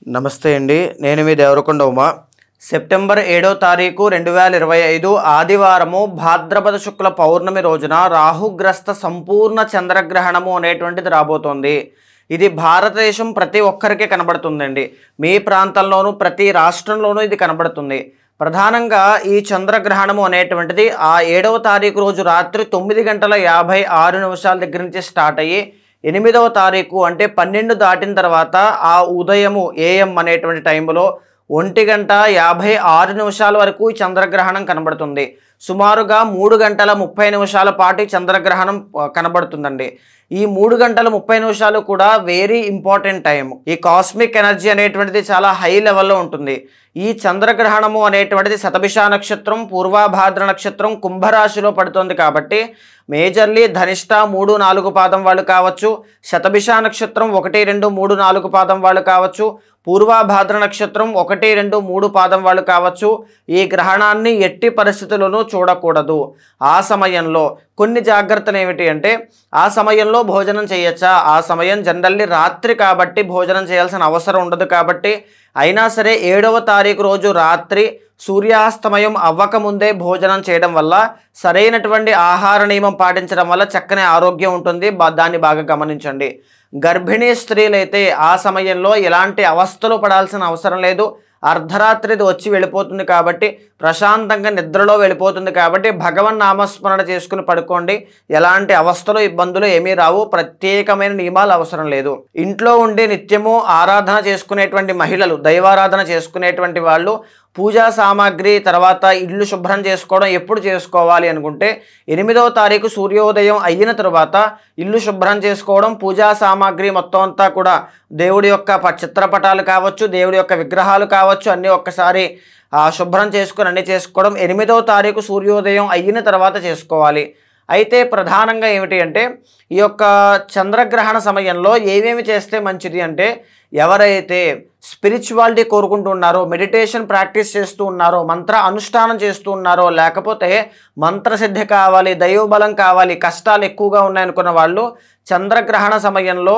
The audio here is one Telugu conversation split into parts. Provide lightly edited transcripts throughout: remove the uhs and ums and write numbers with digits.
నమస్తే అండి. నేను మీ దేవరకొండ ఉమా. సెప్టెంబర్ 7వ తారీఖు 2025 ఆదివారము భాద్రపద శుక్ల పౌర్ణమి రోజున రాహుగ్రస్త సంపూర్ణ చంద్రగ్రహణము అనేటువంటిది రాబోతోంది. ఇది భారతదేశం ప్రతి ఒక్కరికి కనబడుతుందండి. మీ ప్రాంతంలోనూ ప్రతి రాష్ట్రంలోనూ ఇది కనబడుతుంది. ప్రధానంగా ఈ చంద్రగ్రహణము అనేటువంటిది ఆ 7వ తారీఖు రోజు రాత్రి 9:56 దగ్గర నుంచి స్టార్ట్ అయ్యి 8వ తారీఖు అంటే 12 దాటిన తర్వాత ఆ ఉదయము AM అనేటువంటి టైంలో 1:56 వరకు ఈ చంద్రగ్రహణం కనబడుతుంది. సుమారుగా 3 గంటల 30 నిమిషాల పాటు చంద్రగ్రహణం కనబడుతుందండి. ఈ 3 గంటల 30 నిమిషాలు కూడా వెరీ ఇంపార్టెంట్ టైం. ఈ కాస్మిక్ ఎనర్జీ అనేటువంటిది చాలా హై లెవెల్లో ఉంటుంది. ఈ చంద్రగ్రహణము అనేటువంటిది శతభిష నక్షత్రం, పూర్వభాద్ర నక్షత్రం కుంభరాశిలో పడుతుంది కాబట్టి మేజర్లీ ధనిష్ట 3, 4 పాదం వాళ్ళు కావచ్చు, శతభిష నక్షత్రం 1, 2, 3, 4 పాదం వాళ్ళు కావచ్చు, పూర్వభాద్ర నక్షత్రం 1, 2, 3 పాదం వాళ్ళు కావచ్చు. ఈ గ్రహణాన్ని ఎట్టి పరిస్థితుల్లోనూ చూడకూడదు. ఆ సమయంలో కొన్ని జాగ్రత్తలు ఏమిటి అంటే, ఆ సమయంలో భోజనం చేయొచ్చా? ఆ సమయం జనరల్లీ రాత్రి కాబట్టి భోజనం చేయాల్సిన అవసరం ఉండదు. కాబట్టి అయినా సరే 7వ తారీఖు రోజు రాత్రి సూర్యాస్తమయం అవ్వకముందే భోజనం చేయడం వల్ల, సరైనటువంటి ఆహార నియమం పాటించడం వల్ల చక్కని ఆరోగ్యం ఉంటుంది. దాన్ని బాగా గమనించండి. గర్భిణీ స్త్రీలైతే ఆ సమయంలో ఎలాంటి అవస్థలు పడాల్సిన అవసరం లేదు. అర్ధరాత్రిది వచ్చి వెళ్ళిపోతుంది కాబట్టి ప్రశాంతంగా నిద్రలో వెళ్ళిపోతుంది కాబట్టి భగవన్ నామస్మరణ చేసుకుని పడుకోండి. ఎలాంటి అవస్థలు ఇబ్బందులు ఏమీ రావు. ప్రత్యేకమైన నియమాలు అవసరం లేదు. ఇంట్లో ఉండి నిత్యము ఆరాధన చేసుకునేటువంటి మహిళలు, దైవారాధన చేసుకునేటువంటి వాళ్ళు పూజా సామాగ్రి తర్వాత ఇల్లు శుభ్రం చేసుకోవడం ఎప్పుడు చేసుకోవాలి అనుకుంటే 8వ తారీఖు సూర్యోదయం అయిన తర్వాత ఇల్లు శుభ్రం చేసుకోవడం, పూజా సామాగ్రి మొత్తం అంతా కూడా దేవుడి యొక్క చిత్రపటాలు కావచ్చు, దేవుడి యొక్క విగ్రహాలు కావచ్చు, అన్నీ ఒక్కసారి శుభ్రం చేసుకుని అన్నీ చేసుకోవడం 8వ తారీఖు సూర్యోదయం అయిన తర్వాత చేసుకోవాలి. అయితే ప్రధానంగా ఏమిటి అంటే, ఈ యొక్క చంద్రగ్రహణ సమయంలో ఏమేమి చేస్తే మంచిది అంటే, ఎవరైతే స్పిరిచువాలిటీ కోరుకుంటూ ఉన్నారో, మెడిటేషన్ ప్రాక్టీస్ చేస్తూ ఉన్నారో, మంత్ర అనుష్ఠానం చేస్తూ ఉన్నారో, లేకపోతే మంత్రసిద్ధి కావాలి, దైవబలం కావాలి, కష్టాలు ఎక్కువగా ఉన్నాయనుకున్న వాళ్ళు చంద్రగ్రహణ సమయంలో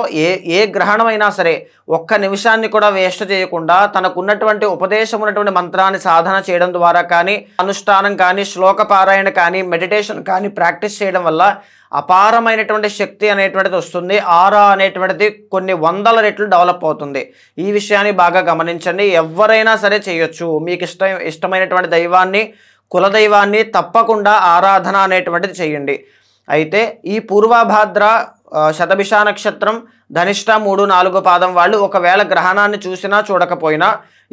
ఏ గ్రహణమైనా సరే ఒక్క నిమిషాన్ని కూడా వేస్ట్ చేయకుండా తనకున్నటువంటి ఉపదేశం ఉన్నటువంటి మంత్రాన్ని సాధన చేయడం ద్వారా కానీ, అనుష్ఠానం కానీ, శ్లోక పారాయణ కానీ, మెడిటేషన్ కానీ ప్రాక్టీస్ చేయడం వల్ల అపారమైనటువంటి శక్తి అనేటువంటిది వస్తుంది. ఆరా అనేటువంటిది కొన్ని 100 రెట్లు డెవలప్ అవుతుంది. ఈ విషయాన్ని బాగా గమనించండి. ఎవరైనా సరే చేయొచ్చు. మీకు ఇష్టమైనటువంటి దైవాన్ని, కులదైవాన్ని తప్పకుండా ఆరాధన అనేటువంటిది చేయండి. అయితే ఈ పూర్వభాద్ర శతభిష నక్షత్రం ధనిష్ట 3, 4 పాదం వాళ్ళు ఒకవేళ గ్రహణాన్ని చూసినా చూడకపోయినా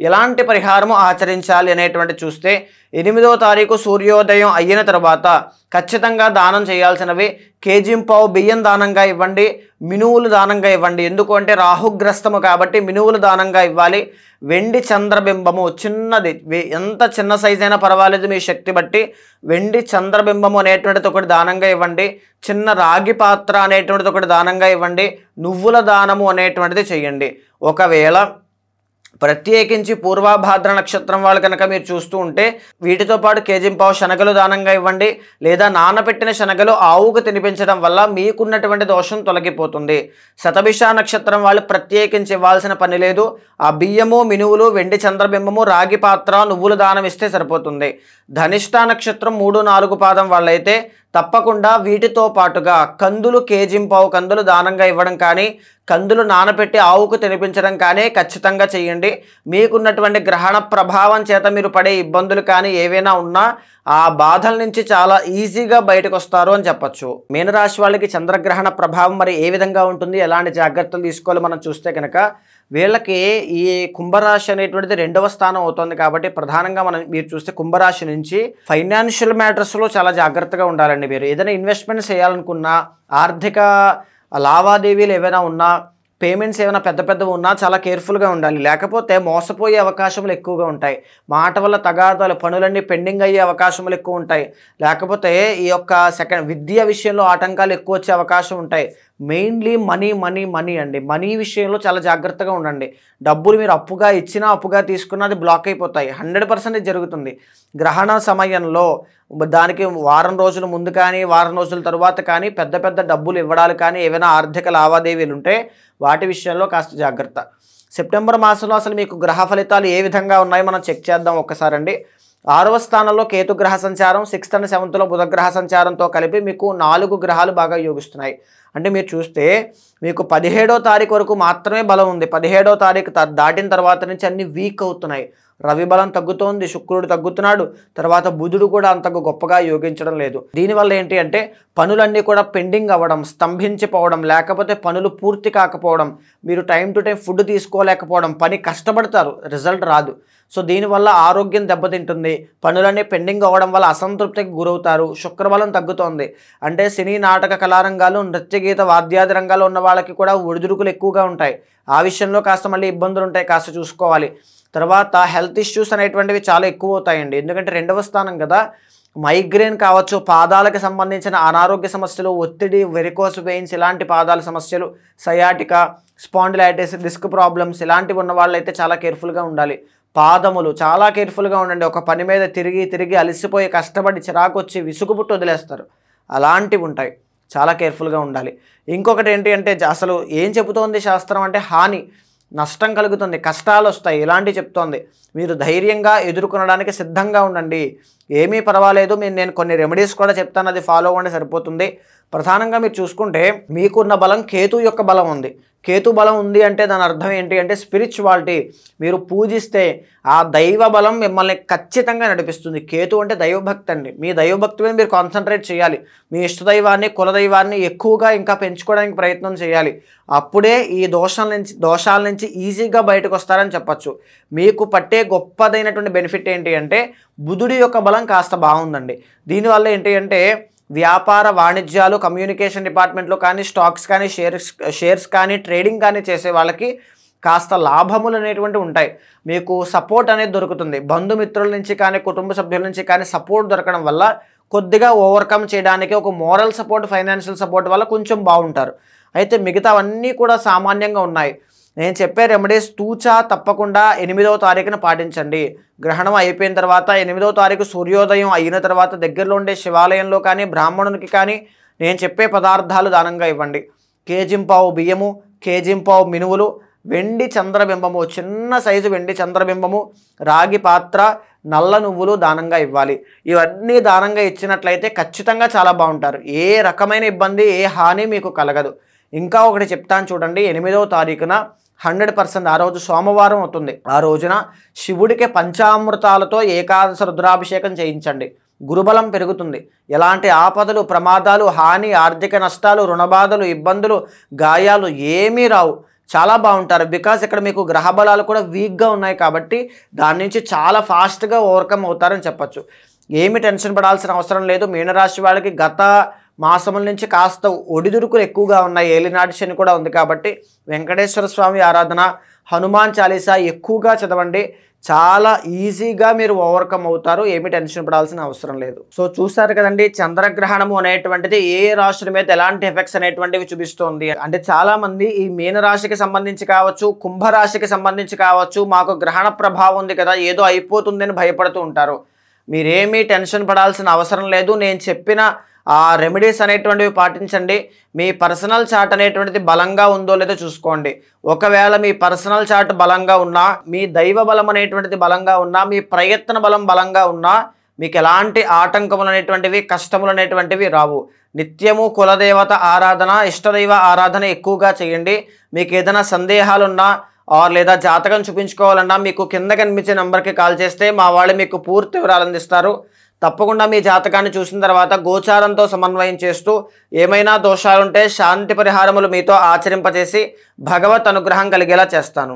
ఎలాంటి పరిహారము ఆచరించాలి అనేటువంటి చూస్తే 8వ తారీఖు సూర్యోదయం అయిన తర్వాత ఖచ్చితంగా దానం చేయాల్సినవి కేజీంపావు బియ్యం దానంగా ఇవ్వండి, మినువులు దానంగా ఇవ్వండి. ఎందుకు అంటే రాహుగ్రస్తము కాబట్టి మినువులు దానంగా ఇవ్వాలి. వెండి చంద్రబింబము చిన్నది, ఎంత చిన్న సైజు అయినా పర్వాలేదు మీ శక్తి బట్టి వెండి చంద్రబింబము అనేటువంటిది ఒకటి దానంగా ఇవ్వండి. చిన్న రాగి పాత్ర అనేటువంటిది ఒకటి దానంగా ఇవ్వండి. నువ్వుల దానము అనేటువంటిది చేయండి. ఒకవేళ ప్రత్యేకించి పూర్వభాద్ర నక్షత్రం వాళ్ళు కనుక మీరు చూస్తూ ఉంటే వీటితో పాటు కేజీంపావు శనగలు దానంగా ఇవ్వండి. లేదా నానబెట్టిన శనగలు ఆవుకు తినిపించడం వల్ల మీకున్నటువంటి దోషం తొలగిపోతుంది. శతభిష నక్షత్రం వాళ్ళు ప్రత్యేకించి ఇవ్వాల్సిన పని లేదు. ఆ బియ్యము, మినువులు, వెండి చంద్రబింబము, రాగి పాత్ర, నువ్వులు దానం ఇస్తే సరిపోతుంది. ధనిష్ట నక్షత్రం 3, 4 పాదం వాళ్ళైతే తప్పకుండా వీటితో పాటుగా కందులు, కేజీంపావు కందులు దానంగా ఇవ్వడం కానీ, కందులు నానబెట్టి ఆవుకు తినిపించడం కానీ ఖచ్చితంగా చేయండి. మీకున్నటువంటి గ్రహణ ప్రభావం చేత మీరు పడే ఇబ్బందులు కానీ ఏవైనా ఉన్నా ఆ బాధల నుంచి చాలా ఈజీగా బయటకు వస్తారు అని చెప్పచ్చు. మీనరాశి వాళ్ళకి చంద్రగ్రహణ ప్రభావం మరి ఏ విధంగా ఉంటుంది, ఎలాంటి జాగ్రత్తలు తీసుకోవాలి మనం చూస్తే కనుక, వీళ్ళకి ఈ కుంభరాశి అనేటువంటిది 2వ స్థానం అవుతుంది. కాబట్టి ప్రధానంగా మీరు చూస్తే కుంభరాశి నుంచి ఫైనాన్షియల్ మ్యాటర్స్లో చాలా జాగ్రత్తగా ఉండాలండి. మీరు ఏదైనా ఇన్వెస్ట్మెంట్స్ చేయాలనుకున్నా, ఆర్థిక లావాదేవీలు ఏవైనా ఉన్నా, పేమెంట్స్ ఏమైనా పెద్దవి ఉన్నా చాలా కేర్ఫుల్గా ఉండాలి. లేకపోతే మోసపోయే అవకాశములు ఎక్కువగా ఉంటాయి. మాట వల్ల తగాదాలు, పనులన్నీ పెండింగ్ అయ్యే అవకాశములు ఎక్కువ ఉంటాయి. లేకపోతే ఈ యొక్క విద్య విషయంలో ఆటంకాలు ఎక్కువ వచ్చే అవకాశం ఉంటాయి. మెయిన్లీ మనీ అండి. మనీ విషయంలో చాలా జాగ్రత్తగా ఉండండి. డబ్బులు మీరు అప్పుగా ఇచ్చినా, అప్పుగా తీసుకున్నా అది బ్లాక్ అయిపోతాయి. 100% జరుగుతుంది. గ్రహణ సమయంలో దానికి వారం రోజుల ముందు కానీ, వారం రోజుల తర్వాత కానీ పెద్ద డబ్బులు ఇవ్వడాలు కానీ, ఏవైనా ఆర్థిక లావాదేవీలు ఉంటే వాటి విషయంలో కాస్త జాగ్రత్త. సెప్టెంబర్ మాసంలో అసలు మీకు గ్రహ ఫలితాలు ఏ విధంగా ఉన్నాయో మనం చెక్ చేద్దాం ఒక్కసారండి. 6వ స్థానంలో కేతు గ్రహ సంచారం, 6th and 7th బుధ గ్రహ సంచారంతో కలిపి మీకు 4 గ్రహాలు బాగా యోగిస్తున్నాయి. అంటే మీరు చూస్తే మీకు 17వ తారీఖు వరకు మాత్రమే బలం ఉంది. 17వ తారీఖు దాటిన తర్వాత నుంచి అన్ని వీక్ అవుతున్నాయి. రవి బలం తగ్గుతోంది, శుక్రుడు తగ్గుతున్నాడు, తర్వాత బుధుడు కూడా అంత గొప్పగా యోగించడం లేదు. దీనివల్ల ఏంటి అంటే పనులన్నీ కూడా పెండింగ్ అవ్వడం, స్తంభించిపోవడం, లేకపోతే పనులు పూర్తి కాకపోవడం, మీరు టైం టు టైం ఫుడ్ తీసుకోలేకపోవడం, పని కష్టపడతారు, రిజల్ట్ రాదు. సో దీనివల్ల ఆరోగ్యం దెబ్బతింటుంది, పనులన్నీ పెండింగ్ అవ్వడం వల్ల అసంతృప్తికి గురవుతారు, శుక్రబలం తగ్గుతోంది. అంటే సినీ, నాటక కళారంగాలు, నృత్య, గీత, వాద్యాది రంగాల్లో ఉన్న వాళ్ళకి కూడా ఒడిదుడుకులు ఎక్కువగా ఉంటాయి. ఆ విషయంలో కాస్త మళ్ళీ ఇబ్బందులు ఉంటాయి, కాస్త చూసుకోవాలి. తర్వాత హెల్త్ ఇష్యూస్ అనేటువంటివి చాలా ఎక్కువ అవుతాయండి. ఎందుకంటే 2వ స్థానం కదా, మైగ్రేన్ కావచ్చు, పాదాలకు సంబంధించిన అనారోగ్య సమస్యలు, ఒత్తిడి, వెరికోస్ వెయిన్స్ ఇలాంటి పాదాల సమస్యలు, సయాటికా, స్పాండిలైటిస్, డిస్క్ ప్రాబ్లమ్స్ ఇలాంటివి ఉన్న వాళ్ళైతే చాలా కేర్ఫుల్గా ఉండాలి. పాదములు చాలా కేర్ఫుల్గా ఉండండి. ఒక పని మీద తిరిగి తిరిగి అలసిపోయి కష్టపడి చిరాకు వచ్చి విసుగు పుట్టి వదిలేస్తారు, అలాంటివి ఉంటాయి, చాలా కేర్ఫుల్గా ఉండాలి. ఇంకొకటి ఏంటి అంటే అసలు ఏం చెబుతోంది శాస్త్రం అంటే హాని, నష్టం కలుగుతుంది, కష్టాలు వస్తాయి, ఇలాంటివి చెప్తోంది. మీరు ధైర్యంగా ఎదుర్కొనడానికి సిద్ధంగా ఉండండి, ఏమీ పర్వాలేదు. నేను కొన్ని రెమెడీస్ కూడా చెప్తాను, అది ఫాలో అవ్వండి సరిపోతుంది. ప్రధానంగా మీరు చూసుకుంటే మీకున్న బలం కేతు యొక్క బలం ఉంది. కేతు బలం ఉంది అంటే దాని అర్థం ఏంటి అంటే స్పిరిచువాలిటీ. మీరు పూజిస్తే ఆ దైవ బలం మిమ్మల్ని ఖచ్చితంగా నడిపిస్తుంది. కేతు అంటే దైవభక్తి అండి. మీ దైవభక్తి మీద మీరు కాన్సన్ట్రేట్ చేయాలి. మీ ఇష్టదైవాన్ని, కులదైవాన్ని ఎక్కువగా ఇంకా పెంచుకోవడానికి ప్రయత్నం చేయాలి. అప్పుడే ఈ దోషాల నుంచి ఈజీగా బయటకు వస్తారని చెప్పచ్చు. మీకు పట్టే గొప్పదైనటువంటి బెనిఫిట్ ఏంటి అంటే బుధుడి యొక్క బలం కాస్త బాగుందండి. దీనివల్ల ఏంటి అంటే వ్యాపార, వాణిజ్యాలు, కమ్యూనికేషన్ డిపార్ట్మెంట్లో కానీ, స్టాక్స్ కానీ, షేర్స్ కానీ, ట్రేడింగ్ కానీ చేసే వాళ్ళకి కాస్త లాభములు అనేటువంటివి ఉంటాయి. మీకు సపోర్ట్ అనేది దొరుకుతుంది. బంధుమిత్రుల నుంచి కానీ, కుటుంబ సభ్యుల నుంచి కానీ సపోర్ట్ దొరకడం వల్ల కొద్దిగా ఓవర్కమ్ చేయడానికి ఒక మోరల్ సపోర్ట్, ఫైనాన్షియల్ సపోర్ట్ వల్ల కొంచెం బాగుంటారు. అయితే మిగతావన్నీ కూడా సామాన్యంగా ఉన్నాయి. నేను చెప్పే రెమెడీస్ తూచా తప్పకుండా 8వ తారీఖున పాటించండి. గ్రహణం అయిపోయిన తర్వాత 8వ తారీఖు సూర్యోదయం అయిన తర్వాత దగ్గరలో ఉండే శివాలయంలో కానీ, బ్రాహ్మణునికి కానీ నేను చెప్పే పదార్థాలు దానంగా ఇవ్వండి. కేజింపావు బియ్యము, కేజింపావు మినువులు, వెండి చంద్రబింబము, చిన్న సైజు వెండి చంద్రబింబము, రాగి పాత్ర, నల్ల నువ్వులు దానంగా ఇవ్వాలి. ఇవన్నీ దానంగా ఇచ్చినట్లయితే ఖచ్చితంగా చాలా బాగుంటారు. ఏ రకమైన ఇబ్బంది, ఏ హాని మీకు కలగదు. ఇంకా ఒకటి చెప్తాను చూడండి. 8వ తారీఖున 100% ఆ రోజు సోమవారం అవుతుంది. ఆ రోజున శివుడికి పంచామృతాలతో ఏకాదశ రుద్రాభిషేకం చేయించండి. గురుబలం పెరుగుతుంది. ఎలాంటి ఆపదలు, ప్రమాదాలు, హాని, ఆర్థిక నష్టాలు, రుణబాధలు, ఇబ్బందులు, గాయాలు ఏమీ రావు. చాలా బాగుంటారు. బికాజ్ ఇక్కడ మీకు గ్రహ బలాలు కూడా వీక్గా ఉన్నాయి కాబట్టి దాని నుంచి చాలా ఫాస్ట్గా ఓవర్కమ్ అవుతారని చెప్పచ్చు. ఏమి టెన్షన్ పడాల్సిన అవసరం లేదు. మీనరాశి వాళ్ళకి గత మాసముల నుంచి కాస్త ఒడిదుడుకులు ఎక్కువగా ఉన్నాయి. ఏలినాటి శని కూడా ఉంది కాబట్టి వెంకటేశ్వర స్వామి ఆరాధన, హనుమాన్ చాలీసా ఎక్కువగా చదవండి. చాలా ఈజీగా మీరు ఓవర్కమ్ అవుతారు. ఏమి టెన్షన్ పడాల్సిన అవసరం లేదు. సో చూసారు కదండి, చంద్రగ్రహణము అనేటువంటిది ఏ రాశుల మీద ఎలాంటి ఎఫెక్ట్స్ అనేటువంటివి చూపిస్తుంది అంటే చాలా మంది ఈ మీనరాశికి సంబంధించి కావచ్చు, కుంభరాశికి సంబంధించి కావచ్చు, మాకు గ్రహణ ప్రభావం ఉంది కదా, ఏదో అయిపోతుందని భయపడుతూ ఉంటారు. మీరేమీ టెన్షన్ పడాల్సిన అవసరం లేదు. నేను చెప్పిన ఆ రెమెడీస్ అనేటువంటివి పాటించండి. మీ పర్సనల్ చార్ట్ అనేటువంటిది బలంగా ఉందో లేదో చూసుకోండి. ఒకవేళ మీ పర్సనల్ చార్ట్ బలంగా ఉన్నా, మీ దైవ బలం అనేటువంటిది బలంగా ఉన్నా, మీ ప్రయత్న బలం బలంగా ఉన్నా మీకు ఎలాంటి ఆటంకములు అనేటువంటివి, కష్టములు అనేటువంటివి రావు. నిత్యము కులదేవత ఆరాధన, ఇష్టదైవ ఆరాధన ఎక్కువగా చేయండి. మీకు ఏదైనా సందేహాలున్నా లేదా జాతకం చూపించుకోవాలన్నా మీకు కింద కనిపించే నెంబర్కి కాల్ చేస్తే మా వాళ్ళు మీకు పూర్తి వివరాలు అందిస్తారు. తప్పకుండా మీ జాతకాన్ని చూసిన తర్వాత గోచారంతో సమన్వయం చేస్తూ ఏమైనా దోషాలుంటే శాంతి పరిహారములు మీతో ఆచరింపజేసి భగవత్ అనుగ్రహం కలిగేలా చేస్తాను.